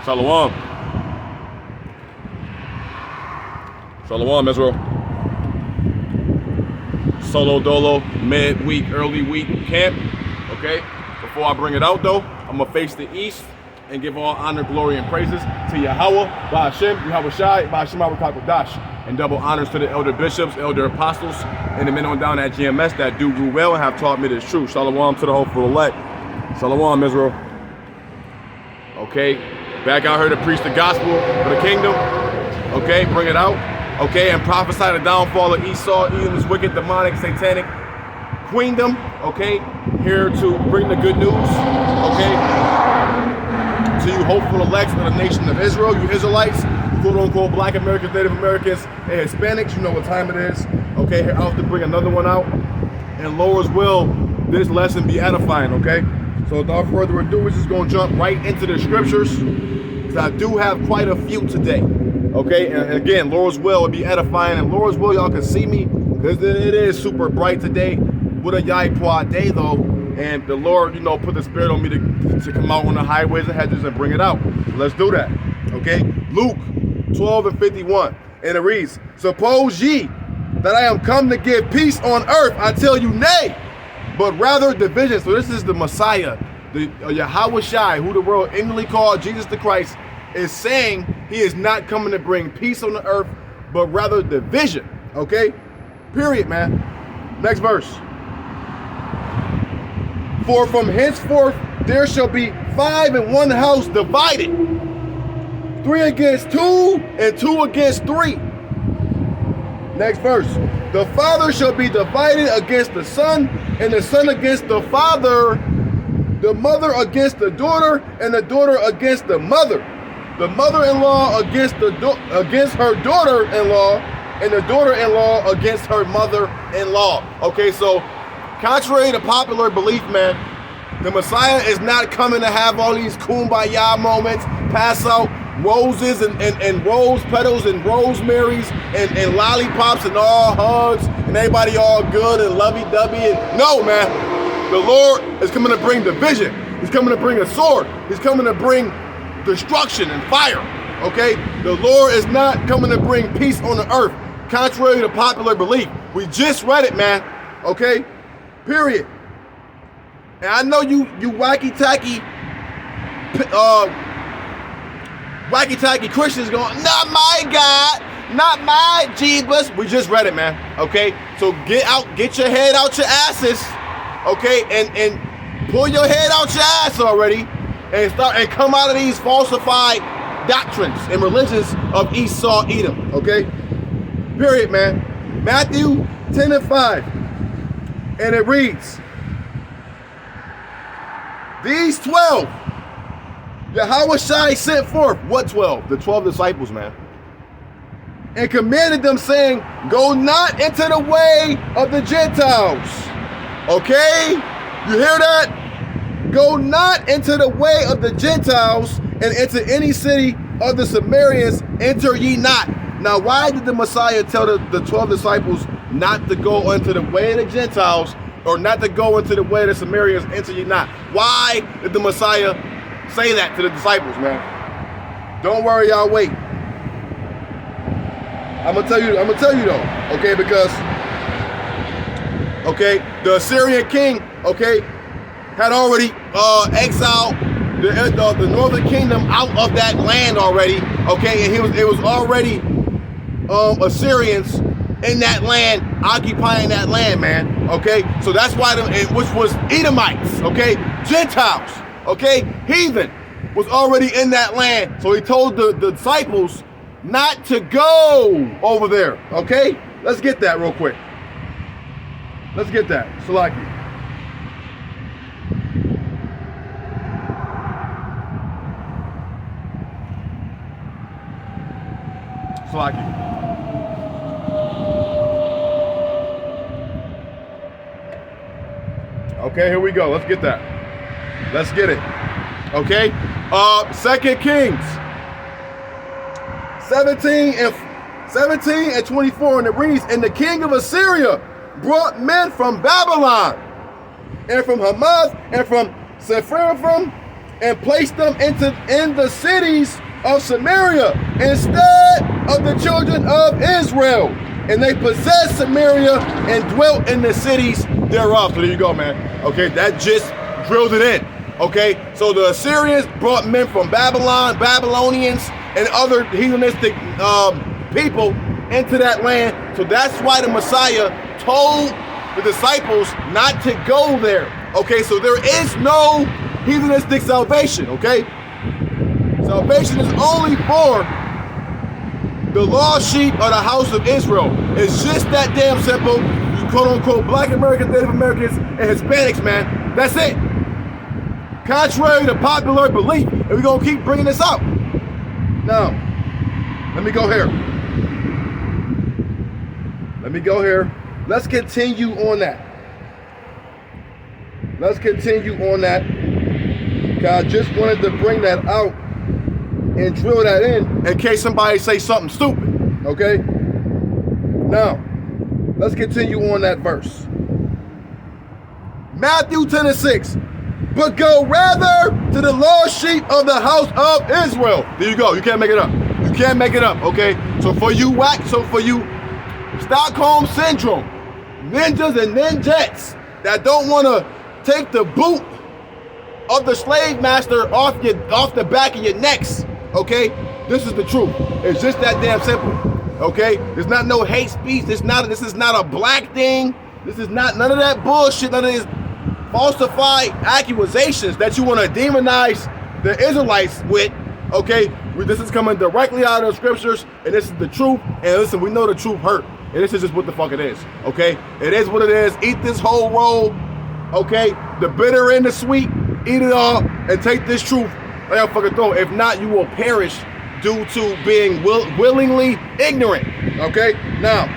Shalom. Shalom, Israel. Solo dolo, mid-week, early week camp. Okay? Before I bring it out though, I'm gonna face the east and give all honor, glory, and praises to Yahweh, Ba'Hashem, Yahweh Shai, Ba'Hashem Hakadosh, and double honors to the elder bishops, elder apostles, and the men on down at GMS that do rule well and have taught me this truth. Shalom to the hopeful elect. Shalom, Israel. Okay, back out here to preach the gospel of the kingdom. Okay, bring it out. Okay, and prophesy the downfall of Esau, Edom's wicked, demonic, satanic queendom. Okay, here to bring the good news. Okay, to you hopeful elects of the nation of Israel, you Israelites, quote unquote Black Americans, Native Americans, and Hispanics. You know what time it is. Okay, here out to bring another one out. And Lord's will, this lesson be edifying. Okay, so without further ado, we're just gonna jump right into the scriptures, because I do have quite a few today. Okay, and again, Lord's will be edifying, and Lord's will, y'all can see me, because it is super bright today. What a Yahweh day though, and the Lord, you know, put the spirit on me to come out on the highways and hedges and bring it out. So let's do that. Okay, Luke 12:51, and it reads, "Suppose ye that I am come to give peace on earth? I tell you, nay, but rather division." So this is the Messiah, the Yahweh Shai, who the world ignorantly called Jesus the Christ, is saying he is not coming to bring peace on the earth, but rather division. Okay? Period, man. Next verse. "For from henceforth there shall be 5 in one house divided, 3 against 2, and 2 against 3. Next verse. "The father shall be divided against the son, and the son against the father, the mother against the daughter, and the daughter against the mother. The mother-in-law against her daughter-in-law, and the daughter-in-law against her mother-in-law." Okay, so contrary to popular belief, man, the Messiah is not coming to have all these kumbaya moments, pass out roses and rose petals and rosemaries and lollipops and all hugs and everybody all good and lovey-dovey. And no, man, the Lord is coming to bring division. He's coming to bring a sword. He's coming to bring destruction and fire. Okay, the Lord is not coming to bring peace on the earth, contrary to popular belief. We just read it, man. Okay, period. And I know you wacky-tacky Christians going, "Not my God, not my Jesus." We just read it, man. Okay, so get your head out your asses. Okay, and pull your head out your ass already. And come out of these falsified doctrines and religions of Esau, Edom, okay? Period, man. Matthew 10:5, and it reads, "These 12, Yahweh Shai sent forth." What 12? The 12 disciples, man. "And commanded them, saying, Go not into the way of the Gentiles." Okay? You hear that? "Go not into the way of the Gentiles, and into any city of the Samaritans enter ye not." Now, why did the Messiah tell the 12 disciples not to go into the way of the Gentiles, or not to go into the way of the Samaritans enter ye not? Why did the Messiah say that to the disciples, man? Don't worry, y'all wait. I'm gonna tell you though, okay, because the Assyrian king, had already exiled the northern kingdom out of that land already, and it was already Assyrians in that land, occupying that land, man, so that's why which was Edomites, Gentiles, heathen, was already in that land. So he told the disciples not to go over there. Let's get that real quick. Let's get that. Salaki. Okay, here we go. Let's get that. Let's get it. 2 Kings 17 and 24, and it reads, "And the king of Assyria brought men from Babylon, and from Hamath, and from Sepharvaim, and placed them in the cities of Samaria instead of the children of Israel. And they possessed Samaria and dwelt in the cities thereof. So there you go, man. Okay, that just drilled it in. Okay, so the Assyrians brought men from Babylon, Babylonians, and other heathenistic people into that land. So that's why the Messiah told the disciples not to go there. Okay, so there is no heathenistic salvation. Okay, salvation is only for the lost sheep of the house of Israel. It's just that damn simple. You quote unquote Black Americans, Native Americans, and Hispanics, man. That's it. Contrary to popular belief, and we're gonna keep bringing this up. Now, let me go here. Let's continue on that. I just wanted to bring that out and drill that in case somebody say something stupid. Okay? Now, let's continue on that verse. Matthew 10:6. But go rather to the lost sheep of the house of Israel. There you go. You can't make it up. Okay? So for you Stockholm Syndrome, ninjas and ninjettes that don't want to take the boot of the slave master off the back of your necks, okay? This is the truth. It's just that damn simple, okay? There's not no hate speech. This is not a black thing. This is not none of that bullshit, none of this falsified accusations that you want to demonize the Israelites with, okay? This is coming directly out of the scriptures, and this is the truth. And listen, we know the truth hurt, and this is just what the fuck it is, okay? It is what it is. Eat this whole roll, okay? The bitter and the sweet, eat it all, and take this truth like a fucking throat. If not, you will perish due to being willingly ignorant, okay? Now,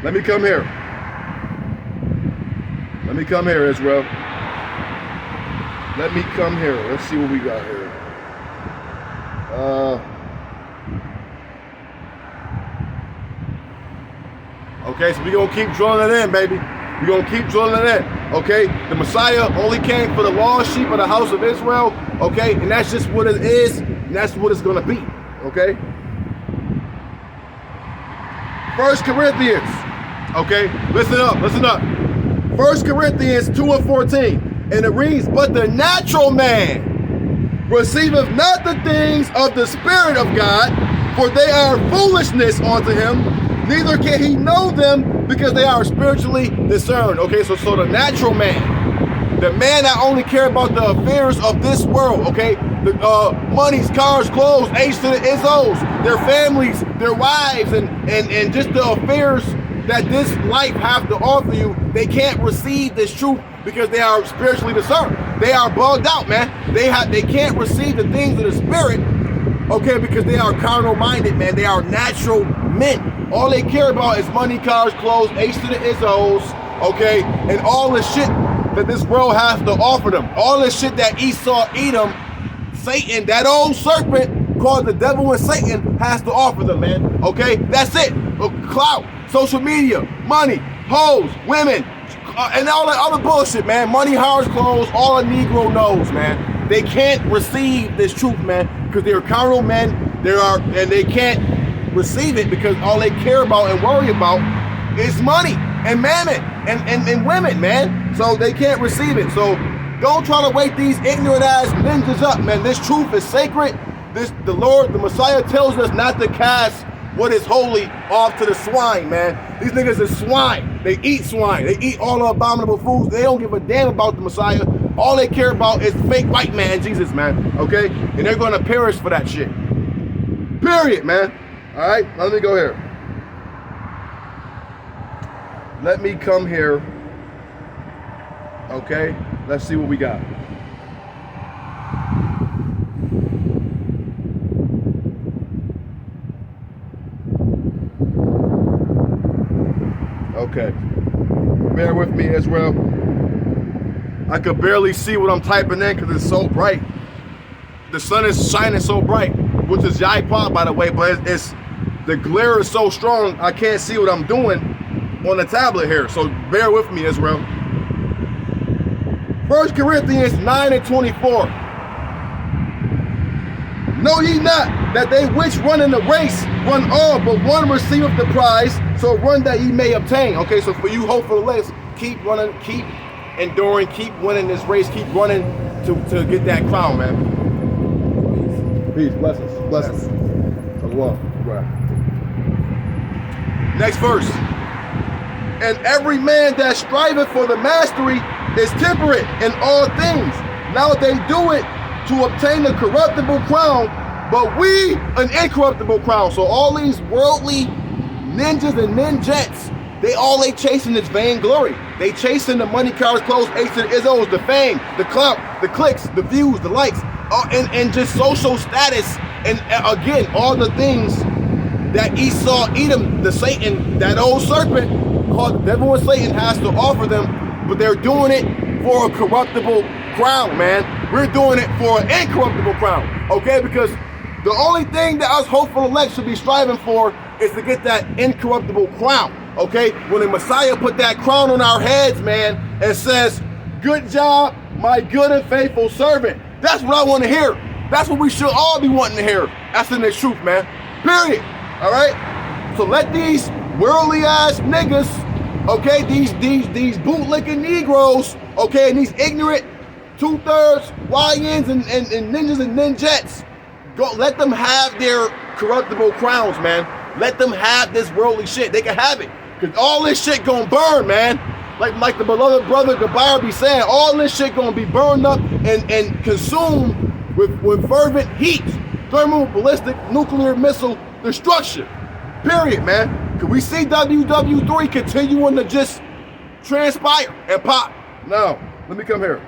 let me come here, Israel. Let me come here. Let's see what we got here. Okay, so we're going to keep drilling it in, baby. Okay? The Messiah only came for the lost sheep of the house of Israel. Okay? And that's just what it is. And that's what it's going to be. Okay? 1 Corinthians. Okay? Listen up. 1 Corinthians 2:14. And it reads, but the natural man receiveth not the things of the Spirit of God, for they are foolishness unto him, neither can he know them because they are spiritually discerned. Okay, so the natural man, the man that only care about the affairs of this world, okay, the monies, cars, clothes, H to the Izzos, their families, their wives, and just the affairs that this life have to offer you, they can't receive this truth because they are spiritually discerned. They are bugged out, man. They can't receive the things of the Spirit, okay, because they are carnal minded, man. They are natural men. All they care about is money, cars, clothes, H to the Izzos, okay, and all the shit that this world has to offer them. All the shit that Esau, Edom, Satan, that old serpent called the devil and Satan has to offer them, man. Okay, that's it. Clout, social media, money, hoes, women, and all that other bullshit, man. Money, cars, clothes, all a Negro knows, man. They can't receive this truth, man, because they're carnal men. And they can't receive it because all they care about and worry about is money and mammon and women, man. So they can't receive it. So don't try to wake these ignorant ass ninjas up, man. This truth is sacred. The Messiah tells us not to cast what is holy off to the swine, man. These niggas is swine. They eat swine. They eat all the abominable foods. They don't give a damn about the Messiah. All they care about is fake white man, Jesus, man. Okay? And they're gonna perish for that shit. Period, man. All right, let me go here. Let me come here. Okay, let's see what we got. Okay, bear with me, Israel. I could barely see what I'm typing in because it's so bright. The sun is shining so bright, which is Jaipod, by the way, but it's the glare is so strong, I can't see what I'm doing on the tablet here. So bear with me, Israel. 1 Corinthians 9:24. Know ye not that they which run in the race run all, but one receiveth the prize, so run that ye may obtain. Okay, so for you hopeful race, keep running, keep enduring, keep winning this race, keep running to get that crown, man. Peace, blessings, blessings. So well, right. Next verse. And every man that striveth for the mastery is temperate in all things. Now they do it to obtain a corruptible crown, but we an incorruptible crown. So all these worldly ninjas and ninjettes, they chasing this vainglory. They chasing the money, cars, clothes, aces, and izzos, the fame, the clout, the clicks, the views, the likes, and just social status, and again, all the things that Esau, Edom, the Satan, that old serpent called the devil and Satan has to offer them, but they're doing it for a corruptible crown, man. We're doing it for an incorruptible crown, okay? Because the only thing that us hopeful elect should be striving for is to get that incorruptible crown, okay? When the Messiah put that crown on our heads, man, and says, good job, my good and faithful servant. That's what I want to hear. That's what we should all be wanting to hear. That's in the truth, man. Period. All right? So let these worldly ass niggas, okay, these bootlicking Negroes, okay, and these ignorant 2/3 YNs and ninjas and ninjettes, go, let them have their corruptible crowns, man. Let them have this worldly shit. They can have it. Because all this shit gonna burn, man. Like the beloved brother Gabar be saying, all this shit gonna be burned up and consumed with fervent heat, thermal, ballistic, nuclear missile destruction. Period, man. Because we see WW3 continuing to just transpire and pop. Now, let me come here.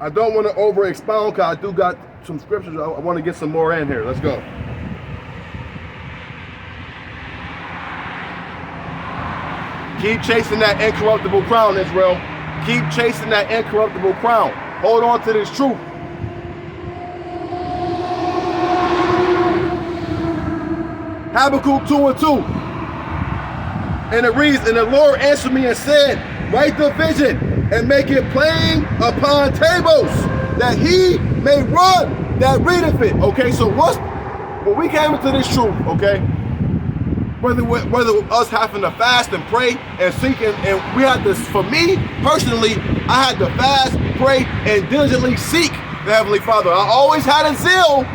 I don't want to over expound because I do got some scriptures. I want to get some more in here. Let's go. Keep chasing that incorruptible crown, Israel. Keep chasing that incorruptible crown. Hold on to this truth. Habakkuk 2:2. And it reads, and the Lord answered me and said, write the vision and make it plain upon tables, that he may run that readeth it. Okay, so when we came into this truth, okay, whether us having to fast and pray and seek, and we had to, for me personally, I had to fast, pray, and diligently seek the Heavenly Father. I always had a zeal,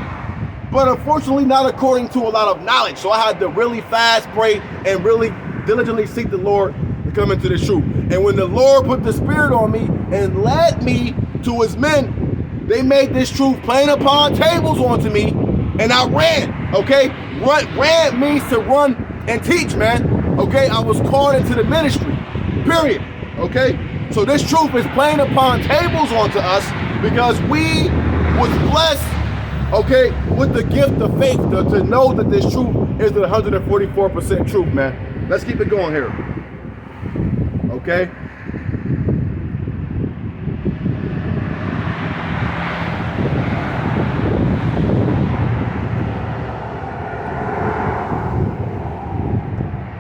but unfortunately not according to a lot of knowledge. So I had to really fast, pray, and really diligently seek the Lord to come into this truth. And when the Lord put the Spirit on me and led me to his men, they made this truth plain upon tables onto me, and I ran, okay? Ran means to run and teach, man, okay? I was called into the ministry, period, okay? So this truth is plain upon tables onto us because we was blessed, okay, with the gift of faith to know that this truth is the 144% truth, man. Let's keep it going here, okay?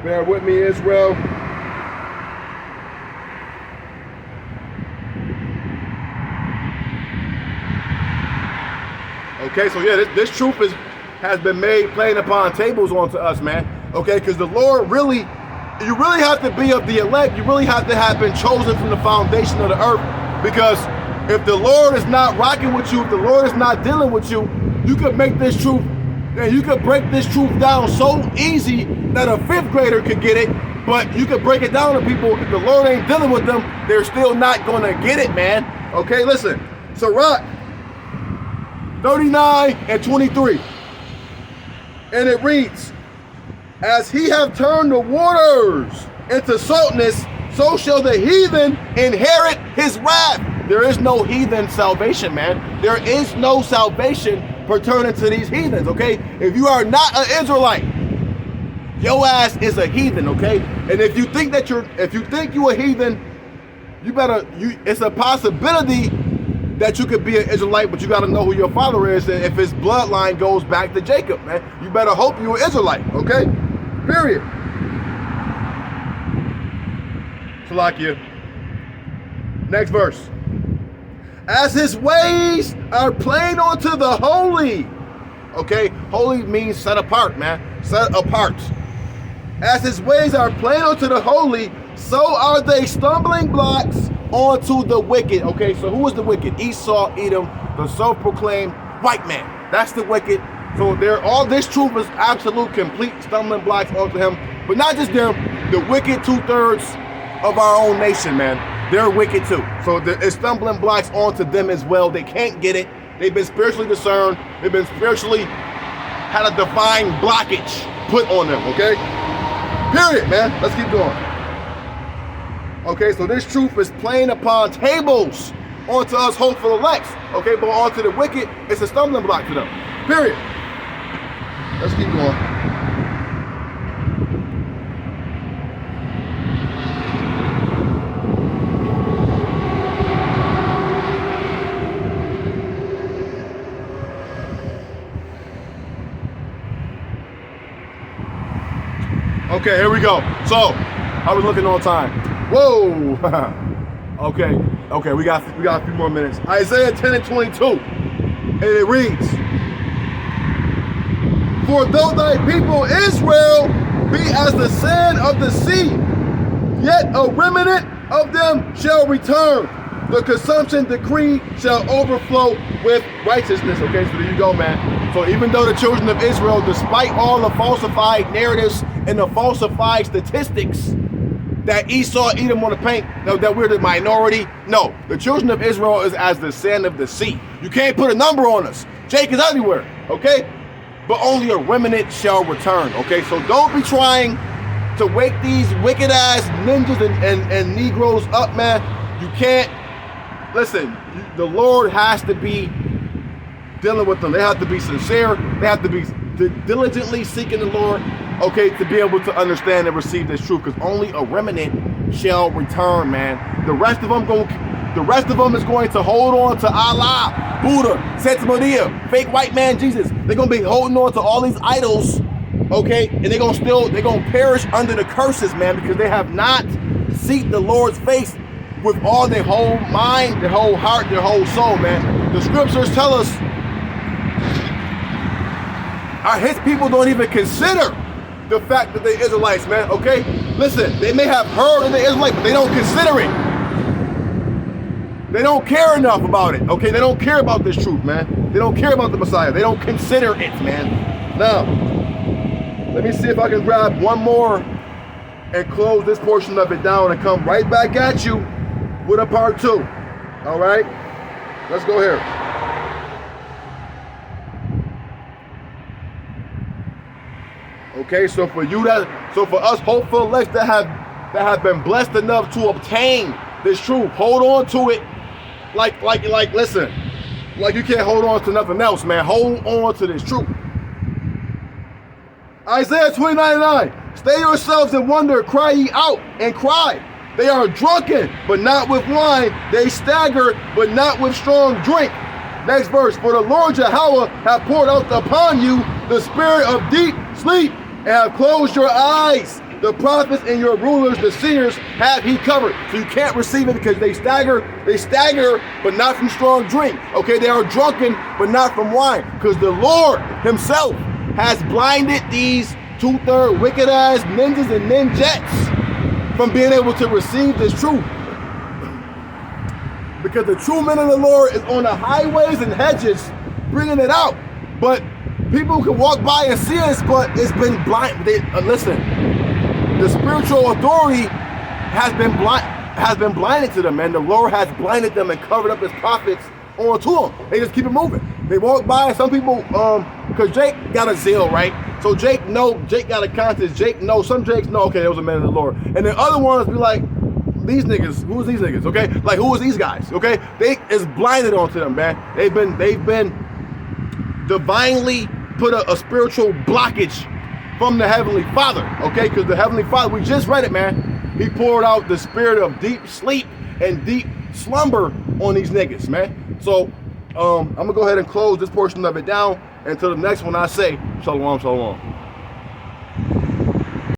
Bear with me, Israel. Okay, so yeah, this truth has been made plain upon tables onto us, man. Okay, because the Lord really, you really have to be of the elect. You really have to have been chosen from the foundation of the earth. Because if the Lord is not rocking with you, if the Lord is not dealing with you, you could make this truth, and you could break this truth down so easy that a 5th grader could get it. But you could break it down to people. If the Lord ain't dealing with them, they're still not gonna get it, man. Okay, listen. Sirach 39:23. And it reads, as he have turned the waters into saltness, so shall the heathen inherit his wrath. There is no heathen salvation, man. There is no salvation pertaining to these heathens, okay? If you are not an Israelite, your ass is a heathen, okay? And if you think that you're a heathen, it's a possibility that you could be an Israelite, but you got to know who your father is, and if his bloodline goes back to Jacob, man. You better hope you're an Israelite, okay? Period. Salakia. Next verse. As his ways are plain unto the holy. Okay, holy means set apart, man. Set apart. As his ways are plain unto the holy, so are they stumbling blocks onto the wicked. Okay, so who is the wicked? Esau, Edom, the self-proclaimed white man. That's the wicked. So all this truth is absolute, complete stumbling blocks onto him. But not just them, the wicked 2/3 of our own nation, man. They're wicked too. So it's stumbling blocks onto them as well. They can't get it. They've been spiritually discerned. They've been spiritually had a divine blockage put on them, okay? Period, man. Let's keep going. Okay, so this truth is plain upon tables onto us hopeful elects, okay? But onto the wicked, it's a stumbling block to them. Period. Let's keep going. Okay, here we go. So, I was looking on time. Whoa. Okay, we got a few more minutes. Isaiah 10:22, and it reads, "For though thy people Israel be as the sand of the sea, yet a remnant of them shall return. The consumption decree shall overflow with righteousness." Okay, so there you go, man. So even though the children of Israel, despite all the falsified narratives and the falsified statistics that Esau, Edom want to paint, that we're the minority, no. The children of Israel is as the sand of the sea. You can't put a number on us. Jake is everywhere, okay? But only a remnant shall return, okay? So don't be trying to wake these wicked ass ninjas and Negroes up, man. You can't. Listen, the Lord has to be dealing with them. They have to be sincere. They have to be diligently seeking the Lord, okay, to be able to understand and receive this truth, because only a remnant shall return, man. The rest of them is going to hold on to Allah, Buddha, Santa Maria, fake white man Jesus. They're gonna be holding on to all these idols, okay, and they're gonna perish under the curses, man, because they have not seeked the Lord's face with all their whole mind, their whole heart, their whole soul, man. The scriptures tell us his people don't even consider the fact that they're Israelites, man, okay? Listen, they may have heard of the Israelites, but they don't consider it. They don't care enough about it, okay? They don't care about this truth, man. They don't care about the Messiah. They don't consider it, man. Now, let me see if I can grab one more and close this portion of it down and come right back at you with a part 2, all right? Let's go here. Okay, so for us hopeful elects that have been blessed enough to obtain this truth, hold on to it like listen, like you can't hold on to nothing else, man. Hold on to this truth. Isaiah 29:9, "Stay yourselves and wonder, cry ye out and cry. They are drunken, but not with wine. They stagger, but not with strong drink." Next verse, "For the Lord Yahweh hath poured out upon you the spirit of deep sleep, and have closed your eyes. The prophets and your rulers, the seers, have he covered." So you can't receive it because they stagger, but not from strong drink. Okay, they are drunken, but not from wine, because the Lord himself has blinded these 2/3 wicked ass ninjas and ninjettes from being able to receive this truth. Because the true men of the Lord is on the highways and hedges bringing it out. But people can walk by and see us, but it's been blind. Listen, the spiritual authority has been blinded to them, and the Lord has blinded them and covered up his prophets onto them. They just keep it moving. They walk by, some people, because Jake got a zeal, right? So Jake got a conscience. Jake knows, some Jakes know, okay, there was a man of the Lord. And then other ones be like, these niggas, who's these niggas, okay? Like, who is these guys, okay? It's blinded onto them, man. They've been divinely put a spiritual blockage from the Heavenly Father, okay? Because the Heavenly Father, we just read it, man. He poured out the spirit of deep sleep and deep slumber on these niggas, man. So, I'm gonna go ahead and close this portion of it down. Until the next one, I say, shalom, shalom.